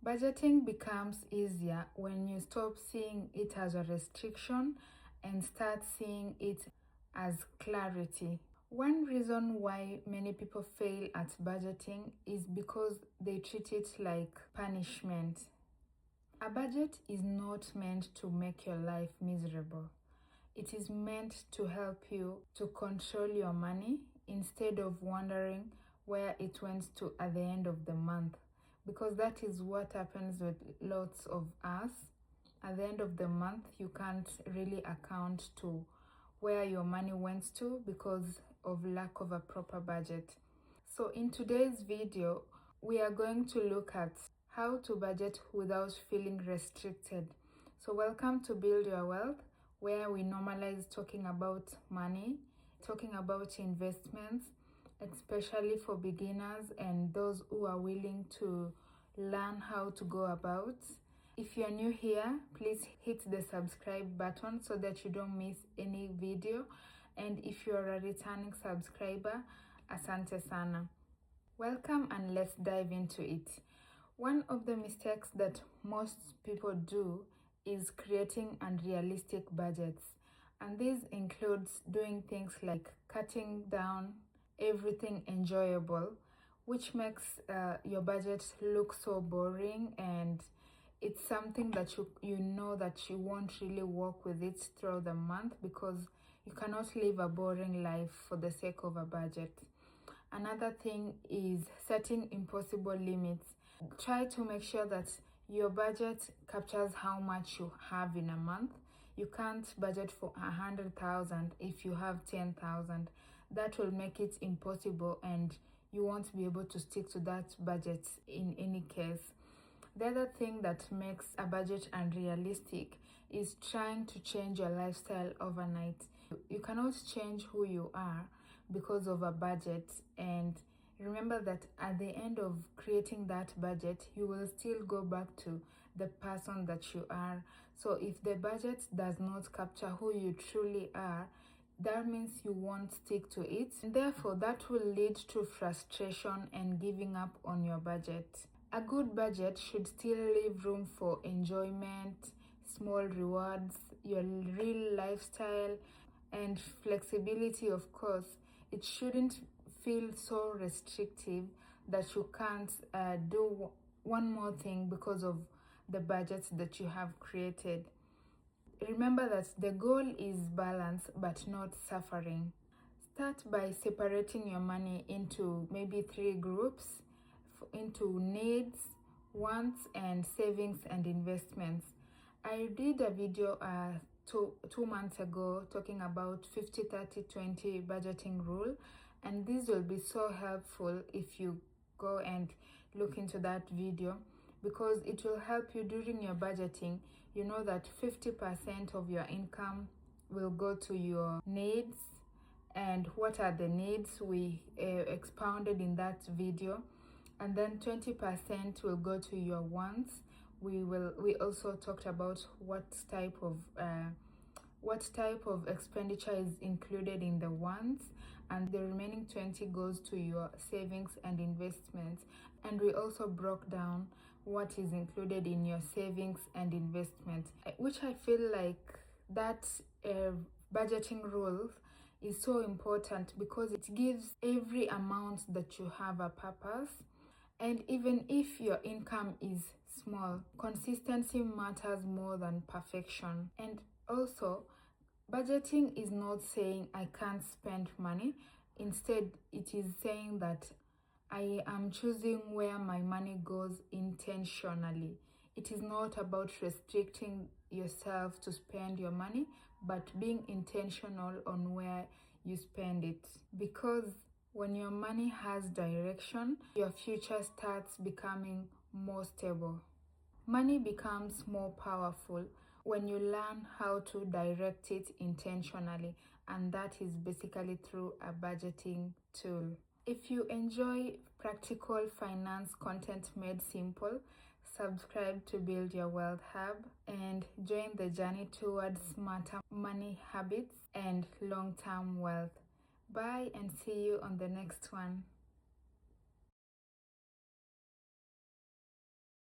Budgeting becomes easier when you stop seeing it as a restriction and start seeing it as clarity. One reason why many people fail at budgeting is because they treat it like punishment. A budget is not meant to make your life miserable. It is meant to help you to control your money instead of wondering where it went to at the end of the month. Because that is what happens with lots of us. At the end of the month, you can't really account to where your money went to because of lack of a proper budget. So in today's video, we are going to look at how to budget without feeling restricted. So welcome to Build Your Wealth, where we normalize talking about money, talking about investments, especially for beginners and those who are willing to learn how to go about. If you're new here, please hit the subscribe button so that you don't miss any video. And if you're a returning subscriber, asante sana. Welcome, and let's dive into it. One of the mistakes that most people do is creating unrealistic budgets. And this includes doing things like cutting down everything enjoyable, which makes your budget look so boring, and it's something that you know that you won't really work with it throughout the month because you cannot live a boring life for the sake of a budget. Another thing is setting impossible limits. Try to make sure that your budget captures how much you have in a month. You can't budget for 100,000 if you have 10,000. That will make it impossible and you won't be able to stick to that budget in any case. The other thing that makes a budget unrealistic is trying to change your lifestyle overnight. You cannot change who you are because of a budget, and remember that at the end of creating that budget, you will still go back to the person that you are. So if the budget does not capture who you truly are, that means you won't stick to it, and therefore that will lead to frustration and giving up on your budget. A good budget should still leave room for enjoyment, small rewards, your real lifestyle, and flexibility, of course. It shouldn't feel so restrictive that you can't do one more thing because of the budget that you have created. Remember that the goal is balance but not suffering. Start by separating your money into maybe 3 groups, into needs, wants, and savings and investments. I did a video two months ago talking about 50-30-20 budgeting rule, and this will be so helpful if you go and look into that video, because it will help you during your budgeting. You know that 50% of your income will go to your needs. And what are the needs? We expounded in that video. And then 20% will go to your wants. We also talked about what type of expenditure is included in the wants, and the remaining 20 goes to your savings and investments. And we also broke down what is included in your savings and investments, which I feel like that budgeting rule is so important because it gives every amount that you have a purpose. And even if your income is small, consistency matters more than perfection. And also, budgeting is not saying I can't spend money. Instead, it is saying that I am choosing where my money goes intentionally. It is not about restricting yourself to spend your money, but being intentional on where you spend it. Because when your money has direction, your future starts becoming more stable. Money becomes more powerful when you learn how to direct it intentionally, and that is basically through a budgeting tool. If you enjoy practical finance content made simple, subscribe to Build Your Wealth Hub and join the journey towards smarter money habits and long-term wealth. Bye, and see you on the next one.